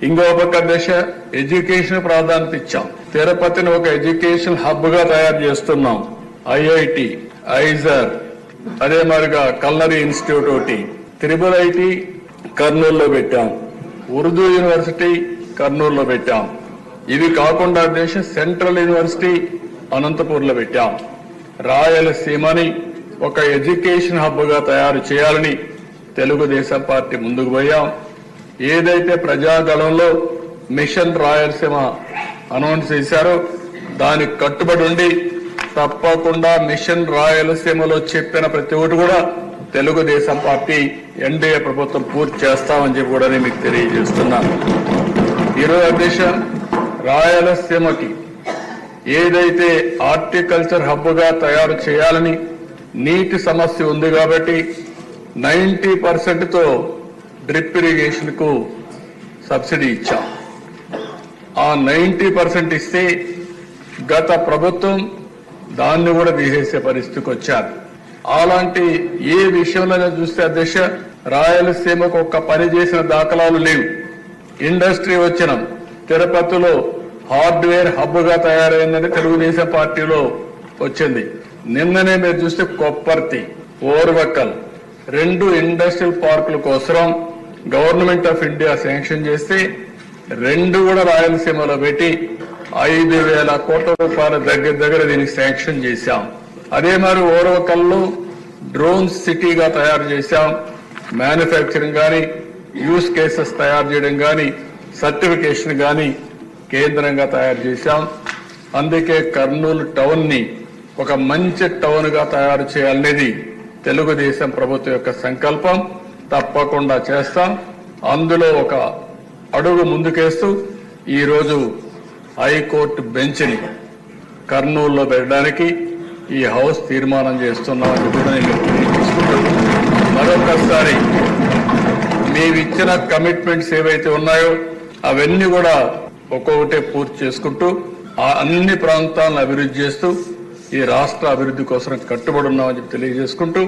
ఇంకో పక్క దశ ఎడ్యుకేషన్ ప్రాధాన్యత ఇచ్చాం. తిరుపతిని ఒక ఎడ్యుకేషన్ హబ్ గా తయారు చేస్తున్నాం. ఐఐటి, ఐజర్, అదే మరిగా కల్నరీ ఇన్స్టిట్యూట్ ఒకటి, త్రిబుల్ ఐటి కర్నూలులో పెట్టాం, ఉర్దూ యూనివర్సిటీ కర్నూలులో పెట్టాం. ఇవి కాకుండా దేశ సెంట్రల్ యూనివర్సిటీ అనంతపూర్లో పెట్టాం. రాయలసీమని ఒక ఎడ్యుకేషన్ హబ్ గా తయారు చేయాలని తెలుగుదేశం పార్టీ ముందుకు పోయాం. ఏదైతే ప్రజాగళంలో మిషన్ రాయలసీమ అనౌన్స్ చేశారో దానికి కట్టుబడి ఉండి తప్పకుండా మిషన్ రాయలసీమలో చెప్పిన ప్రతి ఒక్కటి కూడా తెలుగుదేశం పార్టీ ఎన్డీఏ ప్రభుత్వం పూర్తి చేస్తామని చెప్పి కూడా నేను మీకు తెలియజేస్తున్నాను. ఈరోజు అధ్యక్ష, రాయలసీమకి ఏదైతే హార్టికల్చర్ హబ్ గా తయారు చేయాలని నీటి సమస్య ఉంది కాబట్టి 90% డ్రిప్ ఇరిగేషన్ కు సబ్సిడీ ఇచ్చాం. ఆ 90% ఇస్తే గత ప్రభుత్వం దాన్ని కూడా తీసేసే పరిస్థితికి వచ్చారు. అలాంటి ఏ విషయంలో చూస్తే అధ్యక్ష, రాయలసీమకు ఒక్క పని చేసిన దాఖలాలు లేవు. ఇండస్ట్రీ వచ్చినాం, తిరుపతిలో హార్డ్వేర్ హబ్ గా తయారైందని తెలుగుదేశం పార్టీలో వచ్చింది. నిన్ననే మీరు చూస్తే కొప్పర్తి, ఓర్వకల్ 2 ఇండస్ట్రియల్ పార్కుల కోసం గవర్నమెంట్ ఆఫ్ ఇండియా శాంక్షన్ చేస్తే 2 కూడా రాయలసీమలో పెట్టి 5,000 కోట్ల రూపాయల దగ్గర దీనికి శాంక్షన్ చేశాం. అదే మరి ఓర్వకల్లో డ్రోన్ సిటీగా తయారు చేశాం. మ్యానుఫ్యాక్చరింగ్ కానీ, యూస్ కేసెస్ తయారు చేయడం కానీ, సర్టిఫికేషన్ కానీ కేంద్రంగా తయారు చేశాం. అందుకే కర్నూలు టౌన్ ని ఒక మంచి టౌన్ గా తయారు చేయాలనేది తెలుగుదేశం ప్రభుత్వం యొక్క సంకల్పం. తప్పకుండా చేస్తాం. అందులో ఒక అడుగు ముందుకేస్తూ ఈరోజు హైకోర్టు బెంచ్ ని కర్నూలులో పెట్టడానికి ఈ హౌస్ తీర్మానం చేస్తున్నామని కూడా నేను తెలియజేసుకుంటున్నాను. మరొకసారి మేమిచ్చిన కమిట్మెంట్స్ ఏవైతే ఉన్నాయో అవన్నీ కూడా ఒక్కొక్కటే పూర్తి చేసుకుంటూ అన్ని ప్రాంతాలను అభివృద్ధి చేస్తూ ఈ రాష్ట్ర అభివృద్ధి కోసం కట్టుబడి ఉన్నామని తెలియజేసుకుంటూ